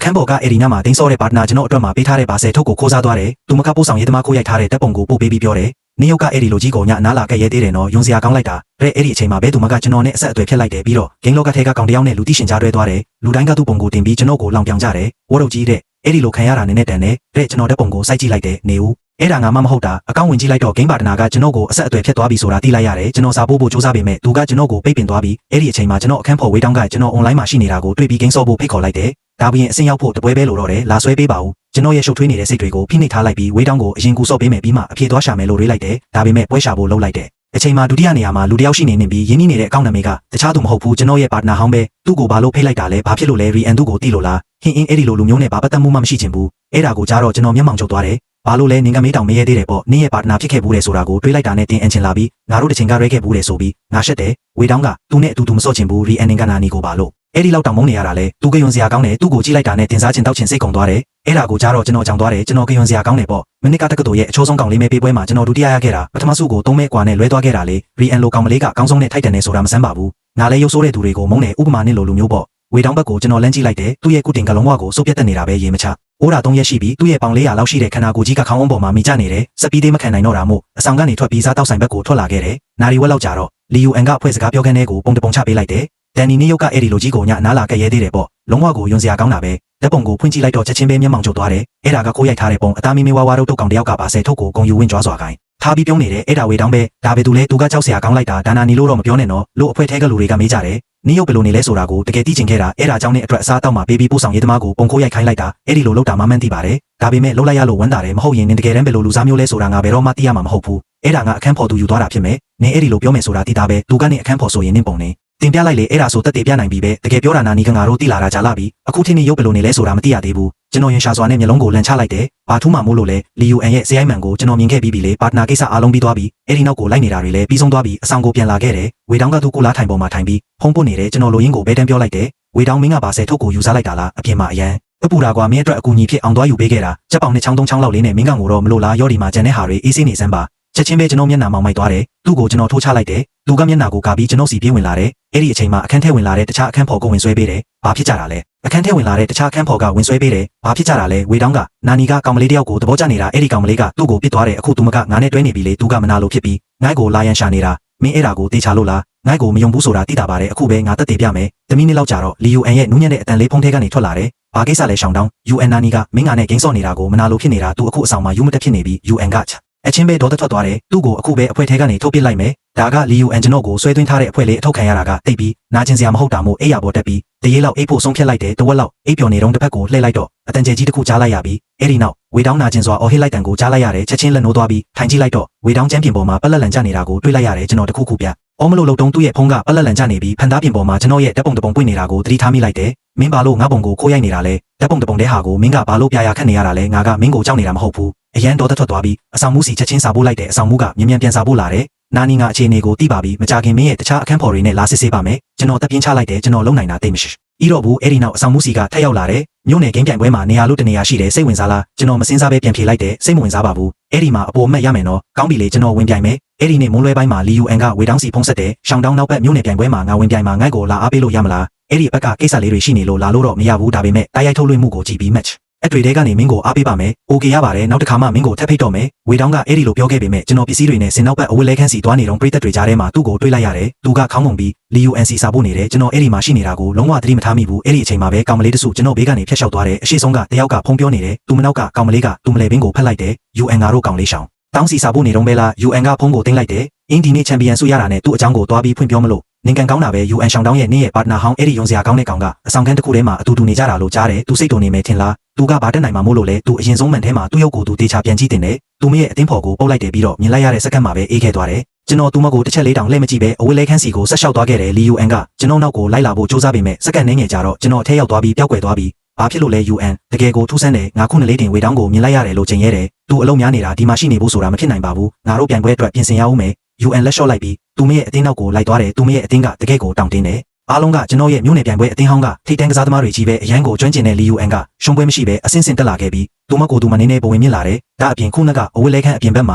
အခန်းပေါ်ကအဲ့ဒီနားမှာတင်းစောတဲ့ပါတနာကျွန်တော်အတွက်မှာပေးထားတဲ့ပါဆယ်ထုတ်ကိုခိုးစားသွားတယ်သူမကပို့ဆောင်ရေးသမားခိုးရိုက်ထားတဲ့တပ်ပုံကိုပို့ပေးပြီးပြောတယ်နေရုပ်ကအဲ့ဒီလိုကြီးကိုညနားလာခဲ့ရဲသေးတယ်နော်ယုံစရာကောင်းလိုက်တာတဲ့အဲ့ဒီအချိန်မှာဘဲသူမကကျွန်တော်နဲ့အဆက်အသွယ်ဖြစ်လိုက်တယ်ပြီးတော့ဂိမ်းလောကထဲကကောင်တယောက်နဲ့လူသိရှင်ကြားတွဲသွားတယ်လူတိုင်းကသူ့ပုံကိုတင်ပြီးကျွန်တော်ကိုလောင်ပြောင်ကြတယ်ဝတ်ရုပ်ကြီးတဲ့အဲ့ဒီလိုခံရတာနည်းနည်းတန်တယ်တဲ့ကျွန်တော်တဲ့ပုံကိုစိုက်ကြည့်လိုက်တယ်နေဦးအဲ့ဒါငါမှမဟုတ်တာအကောင့်ဝင်ကြည့်လိုက်တော့ဂိမ်းပါတနာကကျွန်တော်ကိုအဆက်အသွယ်ဖြစ်သွားပြီဆိုတာသိလိုက်ရတယ်ကျွန်တော်စာပို့ဖို့စူးစမ်းပေမဲ့သူကကျွန်တော်ကိုပိတ်ပင်သွားပြီးအဲ့ဒီအချိန်မှာကျွန်တော်အခန်းဖော်ဝေးတောင်းကကျွန်တော် online မှာရှိနေတာကိုတွေ့ပြီးဂိမ်းဆော့ဖို့ဖိတ်ခေါ်လိုက်တယ်ဒါပြီးရင်အစင်ရောက်ဖို့တပွဲပဲလို့တော့တယ်လာဆွဲပေးပါဦးကျွန်တော်ရဲ့ရှုပ်ထွေးနေတဲ့စိတ်တွေကိုဖိနှိပ်ထားလိုက်ပြီးဝေးတောင်းကိုအရင်ကူဆော့ပေးမယ်ပြီးမှအပြေသွားရှာမယ်လို့တွေးလိုက်တယ်ဒါပေမဲ့ပွဲရှာဖို့လုပ်လိုက်တယ်အချိန်မှာဒုတိယနေရာမှာလူတယောက်ရှိနေပြီးရင်းနှီးနေတဲ့အကောင့်နာမည်ကတခြားသူမဟုတ်ဘူးကျွန်တော်ရဲ့ပါတနာဟောင်းပဲသူ့ကိုဘာလို့ဖိတ်လိုက်တာလဲဘာဖြစ်လို့လဲရီအန်သူ့ကိုတိလို့လားဟင်းအဲ့ဒီလိုလူမျိုးနဲ့ဘာပတ်သက်မှုမှမရှိချင်ဘူးအဲ့ဒါကိုကြားတော့ကျွန်တော်မျက်မှောင်ချုပ်သွားတယ်ဘာလို့လဲနင်ကမေးတောင်မရဲသေးတယ်ပေါ့နင်ရဲ့ပါတနာဖြစ်ခဲ့ဘူးလေဆိုတာကိုတွေးလိုက်တာနဲ့တင်အင်ချင်လာပြီးငါတို့တစ်ချိန်ကရဲခဲ့ဘူးလေဆိုပြီးငါရှက်တယ်ဝေတောင်းကသူနဲ့အတူမစော့ချင်ဘူးရီအန်နင်ကနာနီကိုပါလို့အဲ့ဒီလောက်တောင်မုန်းနေရတာလေသူကယွန်စရာကောင်းတယ်သူ့ကိုကြည့်လိုက်တာနဲ့တင်စားချင်တောက်ချင်စိတ်ကုန်သွားတယ်အဲ့ဒါကိုကြားတော့ကျွန်တော်ကြောင်သွားတယ်ကျွန်တော်ကယွန်စရာကောင်းတယ်ပေါ့မနစ်ကတက္ကသိုလ်ရဲ့အချိုးဆုံးကောင်လေးမဲပေးပွဲမှာကျွန်တော်ဒုတိယရခဲ့တာပထမဆုကို3မဲကွာနဲ့လွဲသွားခဲ့တာလေရီအန်လိုကောင်မလေးကအကောင်းဆုံးနဲ့ထိုက်တယ်နေဆိုတာမစမ်းပါဘူးငါလည်းရုပ်ဆိုးတဲ့သူတွေကိုမုန်းတယ်ဥပမာနဲ့လိုလူမျိုးပေါ့ဝေတောင်းဘက်ကိုကျွန်တော်လမ်းကြည့်လိုက်တယ်သူ့ရဲ့ကုတင်ကလုံးဝကိုစုပ်ပြတ်တက်နေတာပဲရေမချအိုးတာ3ရက်ရှိပြီသူ့ရဲ့ပေါင်400လောက်ရှိတဲ့ခန္ဓာကိုယ်ကြီးကခေါင်းအုံးပေါ်မှာမိကျနေတယ်စက်ပြီးသေးမခံနိုင်တော့တာမို့အဆောင်ကနေထွက်ပြီးစားတောက်ဆိုင်ဘက်ကိုထွက်လာခဲ့တယ်နာရီဝက်လောက်ကြာတော့လီယူအန်ကအဖွဲ့စကားပြောခန်းထဲကိုပုံတပုံချပေးလိုက်တယ်ဒန်နီနေရုပ်ကအဲ့ဒီလိုကြီးကိုညနားလာခဲ့ရဲသေးတယ်ပေါ့လုံးဝကိုယွန်စရာကောင်းတာပဲလက်ပုံကိုဖွင့်ကြည့်လိုက်တော့ချက်ချင်းပဲမျက်မှောင်ကျသွားတယ်အဲ့ဒါကခိုးရိုက်ထားတဲ့ပုံအသားမီးဝါးတို့တုတ်ကောင်တယောက်ကပါဆယ်ထုတ်ကိုဂုံယူဝင်ကြွားစွာခိုင်းထားပြီးပြုံးနေတယ်အဲ့ဒါဝေတောင်းပဲဒါပဲသူလဲသူကကြောက်စရာကောင်းလိုက်တာဒါနာနီလို့တော့မပြောနဲ့နော်လို့အဖွဲထဲကလူတွေကမေးကြတယ်နေရုပ်ဘယ်လိုနေလဲဆိုတာကိုတကယ်သိချင်ခဲ့တာအဲ့ဒါကြောင့်နဲ့အတွက်အစားတောက်မှာပေးပြီးပို့ဆောင်ရေးသမားကိုပုံခိုးရိုက်ခိုင်းလိုက်တာအဲ့ဒီလိုလုပ်တာမှန်းသိပါတယ်ဒါပေမဲ့လှုပ်လိုက်ရလို့ဝမ်းသာတယ်မဟုတ်ရင်နင်တကယ်တမ်းဘယ်လိုလူစားမျိုးလဲဆိုတာငါဘယ်တော့မှသိရမှာမဟုတ်ဘူးအဲ့ဒါငါအခန်းဖော်သူယူသွားတာဖြစ်မယ်နင်အဲ့ဒီလိုပြောမယ်ဆိုတာသိတာပဲသူကနေအခန်းဖော်ဆိုရင်နင်ပုံနေတင်ပြလိုက်လေအဲ့ဒါဆိုတက်တည်ပြနိုင်ပြီပဲတကယ်ပြောတာနာနီကငါတို့သိလာတာကြာလာပြီအခုထင်းနေရုပ်ဘယ်လိုနေလဲဆိုတာမသိရသေးဘူးကျွန်တော်ရင်ရှာစွာနဲ့မျက်လုံးကိုလန်ချလိုက်တယ်ဘာထူးမှမို့လို့လဲလီယူအန်ရဲ့ဇယိုင်းမန်ကိုကျွန်တော်မြင်ခဲ့ပြီးပြီလေပါတနာကိစ္စအားလုံးပြီးသွားပြီအဲ့ဒီနောက်ကိုလိုက်နေတာတွေလည်းပြီးဆုံးသွားပြီအဆောင်ကိုပြန်လာခဲ့တယ်ဝေတောင်းကသူ့ကိုလားထိုင်ပေါ်မှာထိုင်ပြီးဖုံးပုတ်နေတယ်ကျွန်တော်လိုရင်းကိုဘဲတန်းပြောလိုက်တယ်ဝေတောင်းမင်းကပါဆယ်ထုတ်ကိုယူစားလိုက်တာလားအပြင်မှာအရန်အပူတာကွာမင်းအတွက်အကူအညီဖြစ်အောင်သွားယူပေးခဲ့တာချက်ပေါင်နဲ့ချောင်း3ချောင်းလောက်လေးနဲ့မင်းကငိုတော့မလို့လားရောဒီမှာကြံတဲ့ဟာတွေအေးဆေးနေစမ်းပါချက်ချင်းပဲကျွန်တော်မျက်နှာမောင်မိုက်သွားတယ်သူ့ကိုကျွန်တော်ထိုးချလိုက်တယ်သူကမျက်နှာကိုကာပြီးကျွန်တော်စီပြေးဝင်လာတယ်အဲ့ဒီအချိန်မှာအခန်းထဲဝင်လာတဲ့တခြားအခန်းဖော်ကိုဝင်ဆွဲပေးတယ်ဘာဖြစ်ကြတာလဲအခန်းထဲဝင်လာတဲ့တခြားအခန်းဖော်ကဝင်ဆွဲပေးတယ်ဘာဖြစ်ကြတာလဲဝေတောင်းကနာနီကကောင်မလေးတယောက်ကိုသဘောကျနေတာအဲ့ဒီကောင်မလေးကသူ့ကိုပစ်သွားတယ်အခုသူမကငါနဲ့တွဲနေပြီလေသူကမနာလို့ဖြစ်ပြီးငါ့ကိုလာရန်ရှာနေတာမင်းအဲ့ဒါကိုတေချာလို့လားငါ့ကိုမယုံဘူးဆိုတာသိတာပါတယ်အခုပဲငါတက်တည်ပြမယ်တမီးနှစ်လောက်ကြာတော့လီယူအန်ရဲ့နူးညံ့တဲ့အတန်လေးဖုံးထဲကနေထွက်လာတယ်ဘာကိစ္စလဲရှောင်းတောင်း UN နာနီကမင်းငါနဲ့ဂိမ်းဆော့နေတာကိုမနာလို့ဖြစ်နေတာသူအခုအဆောင်မှာယူမတက်ဖြစ်နေပြီး UN ကအချင်းပဲဒေါသထွက်သွားတယ်သူ့ကိုအခုပဲအဖွဲထဲကနေထုတ်ပစ်လိုက်မယ်ဒါကလီယူအန်ကျွန်တော်ကိုဆွဲသွင်းထားတဲ့အဖွဲလေးအထုတ်ခံရတာကတိတ်ပြီးနာကျင်စရာမဟုတ်တာမို့အိပ်ရပေါ်တက်ပြီးတရေလောက်အိပ်ဖို့ဆုံးဖြတ်လိုက်တယ်တဝက်လောက်အိပ်ပျော်နေတော့တစ်ဖက်ကိုလှည့်လိုက်တော့အတန်ကျဲကြီးတစ်ခုကြားလိုက်ရပြီးအဲ့ဒီနောက်ဝေတောင်းနာကျင်စွာအော်ဟစ်လိုက်တန်ကိုကြားလိုက်ရတယ်ချက်ချင်းလက်နိုးသွားပြီးထိုင်ကြည့်လိုက်တော့ဝေတောင်းကျမ်းပြင်ပေါ်မှာပက်လက်လန်ကျနေတာကိုတွေ့လိုက်ရတယ်ကျွန်တော်တခုခုပြအောမလို့လုံတုံးသူ့ရဲ့ဖုန်းကပက်လက်လန်ကျနေပြီးဖန်သားပြင်ပေါ်မှာကျွန်တော်ရဲ့ဓာတ်ပုံတပုံပွင့်နေတာကိုသတိထားမိလိုက်တယ်မင်းဘာလို့ငါပုံကိုခိုးရိုက်နေတာလဲဓာတ်ပုံတပုံတဲဟာကိုမင်းကဘာလို့ပြရာခတ်နေရတာလဲငါကမင်းကိုကြောက်နေတာမဟုတ်ဘူးအရန်ဒေါသထွက်သွားပြီးအဆောင်မှုစီချက်ချင်းစာပို့လိုက်တဲ့အဆောင်မှုကမြင်မြန်ပြန်စာပို့လာတယ်နာနီငါအခြေအနေကိုသိပါပြီမကြခင်မင်းရဲ့တခြားအခန်းဖော်တွေနဲ့လာစစ်ဆေးပါမယ်ကျွန်တော်တက်ပြင်းချလိုက်တယ်ကျွန်တော်လုံနိုင်တာသိမရှိဤတော့ဘူးအဲ့ဒီနောက်အဆောင်မှုစီကထက်ရောက်လာတယ်မြို့နယ်ဂိမ်းပြိုင်ပွဲမှာနေရာလို့တနေရာရှိတယ်စိတ်ဝင်စားလားကျွန်တော်မစင်စားပဲပြန်ဖြေလိုက်တယ်စိတ်မဝင်စားပါဘူးအဲ့ဒီမှာအပေါ်အမတ်ရမယ်နော်ကောင်းပြီလေကျွန်တော်ဝင်ပြိုင်မယ်အဲ့ဒီနေ့မုံလွဲပိုင်းမှာလီယူအန်ကဝေတောင်းစီဖုံးဆက်တယ်ရှောင်းတောင်းနောက်ဘက်မြို့နယ်ပြိုင်ပွဲမှာငါဝင်ပြိုင်မှာငိုက်ကိုလာအားပေးလို့ရမလားအဲ့ဒီဘက်ကကိစ္စလေးတွေရှိနေလို့လာလို့တော့မရဘူးဒါပေမဲ့တိုက်ရိုက်ထုတ်လွှင့်မှုကိုကြည့်ပြီး match အတွေ့တဲကနေမင်းကိုအားပေးပါမယ်။ OK ရပါတယ်နောက်တစ်ခါမှမင်းကိုထပ်ဖိတ်တော့မယ်။ဝေတောင်းကအဲ့ဒီလိုပြောခဲ့ပေမဲ့ကျွန်တော်ပစ္စည်းတွေနဲ့စင်နောက်ဘက်အဝတ်လဲခန်းစီသွားနေတော့ပရိသတ်တွေကြားထဲမှာသူ့ကိုတွေ့လိုက်ရတယ်။သူကခေါင်းပုံပြီး LUNC စာပို့နေတယ်ကျွန်တော်အဲ့ဒီမှာရှိနေတာကိုလုံးဝသတိမထားမိဘူး။အဲ့ဒီအချိန်မှာပဲကောင်မလေးတစုကျွန်တော်ဘေးကနေဖျက်လျှောက်သွားတယ်။အရှိဆုံးကတယောက်ကဖုံးပြောနေတယ်။သူမနောက်ကကောင်မလေးကသူမလဲဘင်းကိုဖက်လိုက်တယ်။ UN ငါတို့ကောင်လေးရှောင်းတောင်းစီစာပို့နေတော့ပဲလား UN ကဖုံးကိုတင်လိုက်တယ်။အင်းဒီနေ့ချန်ပီယံဆုရတာနဲ့သူ့အကြောင်းကိုသွားပြီးဖွင့်ပြောမလို့နင်ကန်ကောင်းတာပဲ UN ရှောင်းတောင်းရဲ့နေ့ရဲ့ပါတနာဟောင်းအဲ့ဒီယုံစရာကောင်းတဲ့ကောင်ကအဆောင်ခန်းတစ်ခုထဲမှာအတူတူနေကြတာလို့ကြားတယ်သူစိတ်တုန်နေမယ်ထင်လားသူကဘာတက်နိုင်မှာမို့လို့လဲသူအရင်ဆုံးမှန်ထဲမှာသူ့ရုပ်ကိုသူတေချာပြန်ကြည့်တင်တယ်သူမရဲ့အတင်းဖော်ကိုပုတ်လိုက်တယ်ပြီးတော့မြင်လိုက်ရတဲ့စက္ကန့်မှာပဲအေးခဲ့သွားတယ်ကျွန်တော်သူမကိုတစ်ချက်လေးတောင်လှည့်မကြည့်ပဲအဝေးလဲခန်းစီကိုဆက်လျှောက်သွားခဲ့တယ် LUN ကကျွန်တော်နောက်ကိုလိုက်လာဖို့စူးစမ်းပေမဲ့စက္ကန့်နည်းငယ်ကြာတော့ကျွန်တော်အထက်ရောက်သွားပြီးပျောက်ကွယ်သွားပြီးဘာဖြစ်လို့လဲ UN တကယ်ကိုထူးဆန်းတယ်ငါခုနှစ်လေးတင်ဝေတောင်းကိုမြင်လိုက်ရတယ်လို့ချိန်ရဲတယ်သူအလုံးများနေတာဒီမှာရှိနေဖို့ဆိုတာမဖြစ်နိုင်ပါဘူးငါတို့ပြန်ပွဲအတွက်ပြင်ဆင်ရအောင်မယ် UN လက်လျှော့လိုက်ပြီးသူမရဲ့အတင်းနောက်ကိုလိုက်သွားတယ်သူမရဲ့အတင်းကတကယ်ကိုတောင်းတင်းတယ်အားလုံးကကျွန်တော်ရဲ့မြို့နယ်ပြိုင်ပွဲအတင်းဟောင်းကထိတ်တန့်ကစားသမားတွေကြီးပဲအရန်ကိုကျွမ်းကျင်တဲ့ LUN ကရှုံးပွဲမရှိပဲအဆင့်ဆင့်တက်လာခဲ့ပြီးသူမကိုသူမနေနေပုံဝင်မြင့်လာတယ်ဒါအပြင်ခုနကအဝေးလဲခန့်အပြင်ဘက်မှ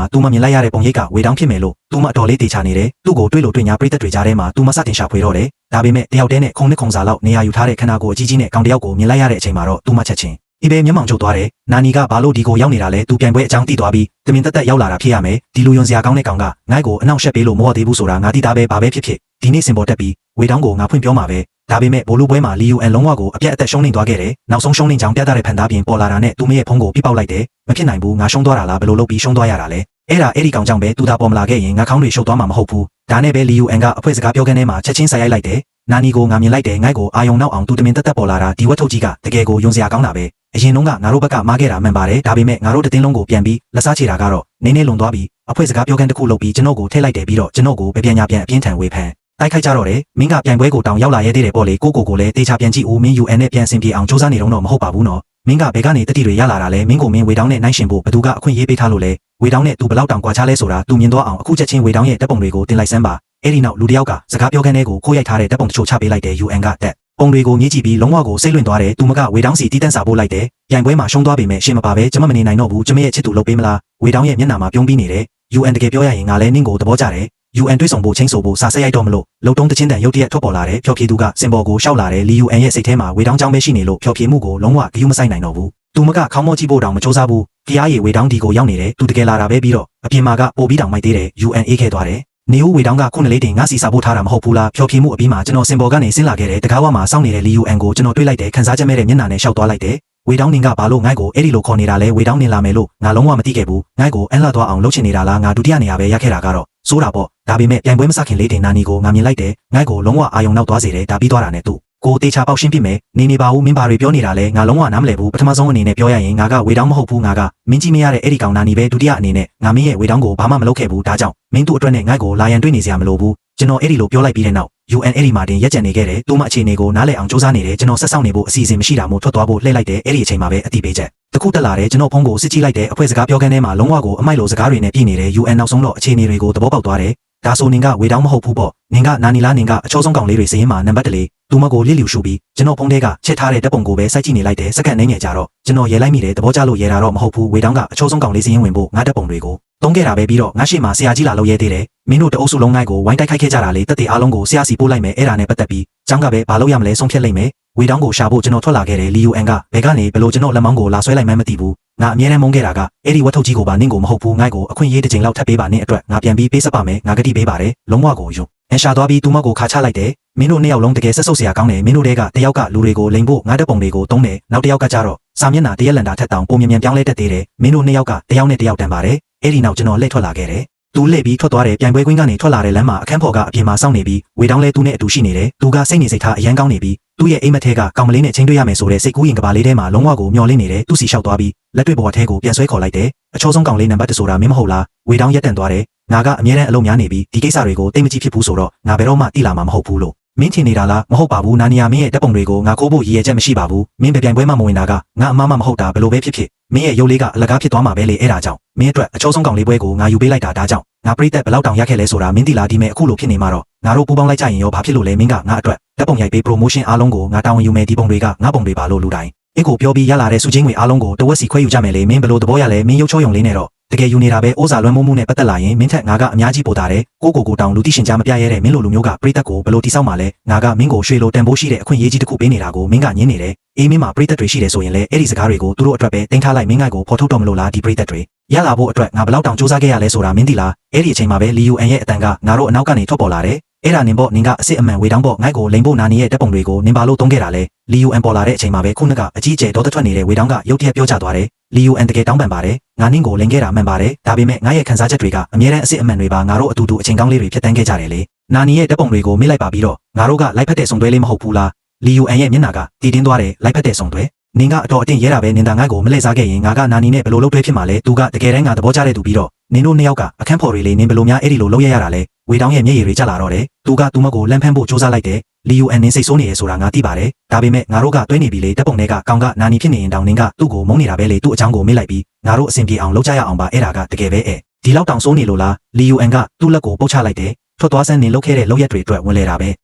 ာသူမမြင်လိုက်ရတဲ့ပုံရိပ်ကဝေတောင်းဖြစ်မယ်လို့သူမအတော်လေးတေချာနေတယ်သူ့ကိုတွေးလို့တွေ့ညာပရိသတ်တွေကြားထဲမှာသူမစတင်ရှာဖွေတော့တယ် ဒါပေမဲ့တယောက်တည်းနဲ့ခုံနှစ်ခုံစာလောက်နေရာယူထားတဲ့ခန္ဓာကိုယ်အကြီးကြီးနဲ့ကောင်တယောက်ကိုမြင်လိုက်ရတဲ့အချိန်မှာတော့သူ့မှချက်ချင်းဤပဲမျက်မှောင်ကျသွားတယ်နာနီကဘာလို့ဒီကိုရောက်နေတာလဲသူပြန်ပွဲအကြောင်းသိသွားပြီးတမင်တက်တက်ရောက်လာတာဖြစ်ရမယ်ဒီလူယွန်စရာကောင်းတဲ့ကောင်ကငါ့ကိုအနောက်ရှက်ပေးလို့မဟုတ်သေးဘူးဆိုတာငါသိတာပဲဘာပဲဖြစ်ဒီနေ့စင်ပေါ်တက်ပြီးဝေတောင်းကိုငါဖွင့်ပြောမှာပဲဒါပေမဲ့ဘိုလ်လူပွဲမှာလီယူအန်လုံးဝကိုအပြတ်အသက်ရှုံးနေသွားခဲ့တယ်နောက်ဆုံးရှုံးနေကြောင်းပြသတဲ့ဖန်သားပြင်ပေါ်လာတာနဲ့သူမရဲ့ဖုန်းကိုပြပောက်လိုက်တယ်မဖြစ်နိုင်ဘူးငါရှုံးသွားတာလားဘယ်လိုလုပ်ပြီးရှုံးသွားရတာလဲအဲ့ဒီကောင်ကြောင့်ပဲသူသာပေါ်မလာခဲ့ရင်ငါခေါင်းတွေရှုပ်သွားမှာမဟုတ်ဘူးဒါနဲ့ပဲလီယူအန်ကအဖွဲစကားပြောခင်းထဲမှာချက်ချင်းဆိုင်ရိုက်လိုက်တယ်နာနီကိုငါမြင်လိုက်တယ်ငါ့ကိုအာယုံနောက်အောင်သူတမင်တက်တက်ပေါ်လာတာဒီဝက်ထုတ်ကြီးကတကယ်ကိုယွန်စရာကောင်းတာပဲအရင်တုန်းကငါတို့ဘက်ကမားခဲ့တာမှန်ပါတယ်ဒါပေမဲ့ငါတို့တတင်းလုံးကိုပြန်ပြီးလက်စားချေတာကတော့နင်းနေလွန်သွားပြီးအဖွဲစကားပြောခင်းတစ်ခုလုပ်ပြီးကျွန်တော်ကိုထည့်လိုက်တယ်ပြီးတော့ကျွန်တော်ကိုပြန်ညာပြန်အပြင်းထန်ဝေဖန်တိုက်ခိုက်ကြတော့တယ်မင်းကပြန်ပွဲကိုတောင်ရောက်လာရဲသေးတယ်ပေါ့လေကိုလည်းတေချာပြန်ကြည့်ဦးမင်း UN နဲ့ပြန်ဆင်ပြေအောင်စူးစမ်းနေတော့မဟုတ်ပါဘူးနော်မင်းကဘယ်ကနေတတိတွေရလာတာလဲမင်းကိုမင်းဝေတောင်းနဲ့နိုင်ရှင်ဖို့ဘသူကအခွင့်ရေးပေးထားလို့လဲဝေတောင်းနဲ့သူဘလောက်တောင်ကွာခြားလဲဆိုတာသူမြင်တော့အောင်အခုချက်ချင်းဝေတောင်းရဲ့တပ်ပုံတွေကိုတင်လိုက်စမ်းပါအဲ့ဒီနောက်လူတယောက်ကစကားပြောခန်းထဲကိုခိုးရိုက်ထားတဲ့တပ်ပုံတချို့ချပေးလိုက်တဲ့ UN ကတက်ပုံတွေကိုညှိကြည့်ပြီးလုံးဝကိုစိတ်လွင့်သွားတယ်သူမကဝေတောင်းစီတီးတန့်စာပို့လိုက်တယ်ပြန်ပွဲမှာရှုံးသွားပေမဲ့ရှင်မပါပဲကျမမနေနိုင်တော့ဘူးကျမရဲ့ချစ်သူလုပ်ပေးမလားဝေတောင်းရဲ့မျက်နှာမှာပြုံးပြီးနေတယ် UN တကယ်ပြောရရင်ငါလည်းနင်းကိုသဘောကျတယ်UN တွေးဆောင်ဖို့ချင်းဆိုဖို့စာဆက်ရိုက်တော့မလို့လုံတုံးတချင်းတန်ရုတ်တရက်ထွက်ပေါ်လာတယ်ဖျော်ဖြေသူကစင်ပေါ်ကိုရှောက်လာတယ်လီ UN ရဲ့စိတ်ထဲမှာဝေတောင်းချောင်းပဲရှိနေလို့ဖျော်ဖြေမှုကိုလုံးဝဂရုမစိုက်နိုင်တော့ဘူးသူမကခေါင်းမောကြည့်ဖို့တောင်မစူးစမ်းဘူးဖျားရည်ဝေတောင်းဒီကိုရောက်နေတယ်သူတကယ်လာတာပဲပြီးတော့အပြင်မှာကပို့ပြီးတောင်မိုက်သေးတယ် UN အေးခဲ့သွားတယ်နေဦးဝေတောင်းကခုနှစ်လေးတင်ငါစီစာဖို့ထားတာမဟုတ်ဘူးလားဖျော်ဖြေမှုအပြီးမှာကျွန်တော်စင်ပေါ်ကနေဆင်းလာခဲ့တယ်တကားဝမှာစောင့်နေတဲ့လီ UN ကိုကျွန်တော်တွေးလိုက်တယ်ခန်းစားချက်မဲ့တဲ့မျက်နှာနဲ့ရှောက်သွားလိုက်တယ်ဝေတောင်းနင်ကဘာလို့ငါ့ကိုအဲ့ဒီလိုခေါ်နေတာလဲဝေတောင်းနင်လာမယ်လို့ငါလုံးဝမသိခဲ့ဘူးငါ့ကိုအန်လာသွားအောင်လုပ်ချင်နေတာလားငါဒုတိယနေရာပဲရခဲ့တာကတော့စိုးတာပေါ့ဒါပေမဲ့ပြန်ပွဲမစခင်လေးတင်နာနီကိုငါမြင်လိုက်တယ်ငါ့ကိုလုံးဝအာယုံနောက်သွားစေတယ်ဒါပြီးသွားတာနဲ့သူကိုတေချာပေါက်ရှင်းပြမယ်နေပါဦးမင်းဘာတွေပြောနေတာလဲငါလုံးဝနားမလည်ဘူးပထမဆုံးအနေနဲ့ပြောရရင်ငါကဝေတောင်းမဟုတ်ဘူးငါကမင်းကြီးမရတဲ့အဲ့ဒီကောင်နာနီပဲဒုတိယအနေနဲ့ငါမင်းရဲ့ဝေတောင်းကိုဘာမှမလုပ်ခဲ့ဘူးဒါကြောင့်မင်းတို့အတွက်နဲ့ငါ့ကိုလာရန်တွေ့နေစရာမလိုဘူးကျွန်တော်အဲ့ဒီလိုပြောလိုက်ပြီးတဲ့နောက် UN အဲ့ဒီမှာတင်ရက်ကြံနေခဲ့တယ်သူမအခြေအနေကိုနားလည်အောင်စူးစမ်းနေတယ်ကျွန်တော်ဆက်ဆောင်နေဖို့အစီအစဉ်မရှိတာမို့ထွက်သွားဖို့လှည့်လိုက်တယ်အဲ့ဒီအချိန်မှာပဲအတိပေးချက်တခုတက်လာတယ်ကျွန်တော်ဖုန်းကိုစစ်ကြည့်လိုက်တယ်အဖွဲ့စကားပြောခန်းထဲမှာလုံးဝကိုအမိုက်လိုစကားတွေနဲ့ပြည်နေတယ် UN နောက်ဆုံးတော့အခြေအနေတွေကိုသဘောပေါက်သွားတယ်ဒါဆိုနင်ကဝေတောင်းမဟုတ်ဘူးပေါ့နင်ကနာနီလားနင်ကအချောဆုံးကောင်လေးတွေစရင်မှာနံပါတ်1သူမကိုလစ်လျူရှုပြီးကျွန်တော်ဖုန်းထဲကချက်ထားတဲ့တပ်ပုံကိုပဲစိုက်ကြည့်နေလိုက်တယ်စက္ကန့်နှင်းငယ်ကြတော့ကျွန်တော်ရဲလိုက်မိတယ်သဘောကျလို့ရဲတာတော့မဟုတ်ဘူးဝေတောင်းကအချောဆုံးကောင်လေးစရင်ဝင်ဖို့ငါတပ်ပုံတွေကိုတုံးခဲ့တာပဲပြီးတော့ငါရှိမှဆရာကြီးလာလို့ရဲသေးတယ်မင်းတို့တအုပ်စုလုံးငိုက်ကိုဝိုင်းတိုက်ခိုက်ခဲ့ကြတာလေတက်တေအားလုံးကိုဆရာစီပို့လိုက်မယ်အဲ့ဒါနဲ့ပတ်သက်ပြီးကျောင်းကပဲဘာလို့ရမလဲဆုံးဖြတ်လိုက်မယ်ဝေတောင်းကိုရှာဖို့ကျွန်တော်ထွက်လာခဲ့တယ်လီ UN ကဘယ်ကနေဘယ်လိုကျွန်တော်လက်မောင်းကိုလာဆွဲလိုက်မှန်းမသိဘူးငါအမြဲတမ်းမုန်းခဲ့တာကအဲ့ဒီဝတ်ထုတ်ကြီးကိုပါနင့်ကိုမဟုတ်ဘူးငါ့ကိုအခွင့်အရေးတစ်ချိန်လောက်ထပ်ပေးပါနင့်အတွက်ငါပြန်ပြီးပေးစပ်ပါမယ်ငါကတိပေးပါတယ်လုံးဝကိုယုံအရှာသွားပြီးသူမကိုခါချလိုက်တယ်မင်းတို့နှစ်ယောက်လုံးတကယ်ဆက်ဆုပ်စရာကောင်းတယ်မင်းတို့တွေကတယောက်ကလူတွေကိုလိန်ဖို့ငါတပ်ပုံတွေကိုတုံးတယ်နောက်တစ်ယောက်ကကြတော့စာမျက်နှာတရက်လန်တာထက်တောင်ပုံမြင်ပြောင်းလဲတတ်သေးတယ်မင်းတို့နှစ်ယောက်ကတယောက်နဲ့တယောက်တန်ပါတယ်အဲ့ဒီနောက်ကျွန်တော်လှည့်ထွက်လာခဲ့တယ်သူလှည့်ပြီးထွက်သွားတယ်ပြန်ပွဲကွင်းကနေထွက်လာတဲ့လမ်းမှာအခန်းဖော်ကအပြင်မှာစောင့်နေပြီးဝေတောင်းလဲသူနဲ့အတူရှိနေတယ်သူကစိတ်နေစိတ်ထားအရန်ကောင်းနေပြီးသူ့ရဲ့အိမ်မက်ထဲကကောင်မလေးနဲ့ချင်းတွေ့ရမယ်ဆိုတဲ့စိတ်ကူးရင်ကဘာလေးထဲမှာလုံးဝကိုမျောလင့်နေတယ်သူ့စီလျှောက်သွားပြီးလက်တွေ့ပေါ်ထဲကိုပြန်ဆွဲခေါ်လိုက်တယ်အချောဆုံးကောင်လေးနံပါတ်1ဆိုတာမင်းမဟုတ်လားဝေတောင်းရက်တန်သွားတယ်ငါကအမြဲတမ်းအလုံးများနေပြီးဒီကိစ္စတွေကိုတိတ်မကြည့်ဖြစ်ဘူးဆိုတော့ငါဘယ်တော့မှတိလာမှာမဟုတ်ဘူးလို့မင်းထင်နေတာလားမဟုတ်ပါဘူးနာနီယာမင်းရဲ့တပ်ပုံတွေကိုငါခိုးဖို့ရည်ရွယ်ချက်မရှိပါဘူးမင်းပြိုင်ပွဲမှမဝင်တာကငါအမှားမှမဟုတ်တာဘယ်လိုပဲဖြစ်မင်းရဲ့ရုပ်လေးကအလကားဖြစ်သွားမှာပဲလေအဲ့ဒါကြောင့်မင်းအတွက်အချောဆုံးကောင်လေးပွဲကိုငါယူပေးလိုက်တာဒါကြောင့်ငါပြိသက်ဘလောက်တောင်ရခဲ့လဲဆိုတာမင်းသိလားဒီမဲ့အခုလိုဖြစ်နေမှာတော့ငါတို့ပူပေါင်းလိုက်ကြရင်ရောဘာဖြစ်လို့လဲမင်းကငါအတွက်တပ်ပုံရိုက်ပေး promotion အားလုံးကိုငါတာဝန်ယူမယ်ဒီပုံတွေကငါပုံတွေပါလို့လူတိုင်းအင်းကိုပြောပြီးရလာတဲ့စုချင်းငွေအားလုံးကိုတဝက်စီခွဲယူကြမယ်လေမင်းဘယ်လိုသဘောရလဲမင်းရုပ်ချောယုံလေးနဲ့တော့တကယ်ယူနေတာပဲဩဇာလွှမ်းမိုးမှုနဲ့ပတ်သက်လာရင်မင်းထက်ငါကအများကြီးပိုတာတယ်ကိုတောင်လူသိရှင်ကြားမပြရဲတဲ့မင်းလိုလူမျိုးကပြိသက်ကိုဘယ်လိုတိဆောက်မှာလဲငါကမင်းကိုရွှေလိုတန်ဖိုးရှိတဲ့အခွင့်အရေးကြီးတစ်ခုပေးနေတာကိုမင်းကညင်းနေတယ်အေးမင်းမှာပြိသက်တွေရှိတယ်ဆိုရင်လည်းအဲ့ဒီစကားတွေကိုသူတို့အတွက်ပဲတင်ထားလိုက်မင်းကိုဖော်ထုတ်တော့မလို့လားဒီပြိသက်တွေရလာဖို့အတွက်ငါဘလောက်တောင်စူးစမ်းခဲ့ရလဲဆိုတာမင်းသိလားအဲ့ဒီအချိန်မှာပဲလီ UN ရဲ့အတန်ကငါတို့အနောက်ကနေထွက်ပေါ်လာတယ်အဲ့ဒါနင်ပေါ့နင်ကအစ်အမှန်ဝေတောင်းပေါ့ငါ့ကိုလိန်ဖို့နာနေရဲ့တပ်ပုံတွေကိုနင်ဘာလို့တုံးခဲ့တာလဲလီ UN ပေါ်လာတဲ့အချိန်မှာပဲခုနကအကြီးကျယ်ဒေါသထွက်နေတဲ့ဝေတောင်းကရုတ်တရက်ပြောချသွားတယ်လီ UN တကယ်တောင်းပန်ပါတယ်ငါနင့်ကိုလိန်ခဲ့တာမှန်ပါတယ်ဒါပေမဲ့ငါရဲ့ခံစားချက်တွေကအများတန်းအစ်အမှန်တွေပါငါတို့အတူတူအချိန်ကောင်းလေးတွေဖြစ်တန်းခဲ့ကြတယ်လေနာနီရဲ့တပ်ပုံတွေကိုမိလိုက်ပါပြီးတော့ငါတို့ကလိုက်ဖက်တဲ့ဆုံသွဲလေးမဟုတ်ဘူးလားလီ UN ရဲ့မျက်နှာကတည်တင်းသွားတယ်လိုက်ဖက်တဲ့ဆုံသွဲနင်ကအတော်အတင်းရဲတာပဲနင်သာငါ့ကိုမလဲစားခဲ့ရင်ငါကနာနီနဲ့ဘယ်လိုလုပ်တွဲဖြစ်မှာလဲသူကတကယ်တမ်းငါသဘောကျတဲ့သူပြီးတော့နင်တို့နှစ်ယောက်ကအခန်းဖော်တွေလေနင်ဘယ်လိုများအဲ့ဒီလိုလုပ်ရတာလဲဝေတောင်းရဲ့မျက်ရည်တွေကျလာတော့တယ်သူကသူမကိုလမ်းဖမ်းဖို့စူးစမ်းလိုက်တယ်လီ UN နင်စိတ်ဆိုးနေရဆိုတာငါသိပါတယ်ဒါပေမဲ့ငါတို့ကတွဲနေပြီလေတပ်ပုံတွေကကောင်ကနာနီဖြစ်နေရင်တောင်နင်ကသူ့ကိုမုန်းနေတာပဲလေသူ့အချောင်းကိုမေ့လိုက်ပြီးငါတို့အဆင်ပြေအောင်လုပ်ကြရအောင်ပါအဲ့ဒါကတကယ်ပဲဒီလောက်တောင်ဆိုးနေလို့လားလီ UN ကသူ့လက်ကိုပုတ်ချလိုက်တယ်ထွက်သွားစမ်းနင်လုပ်ခဲ့တဲ့လုပ်ရက်တွေအတွက်ဝင်လေတာပဲ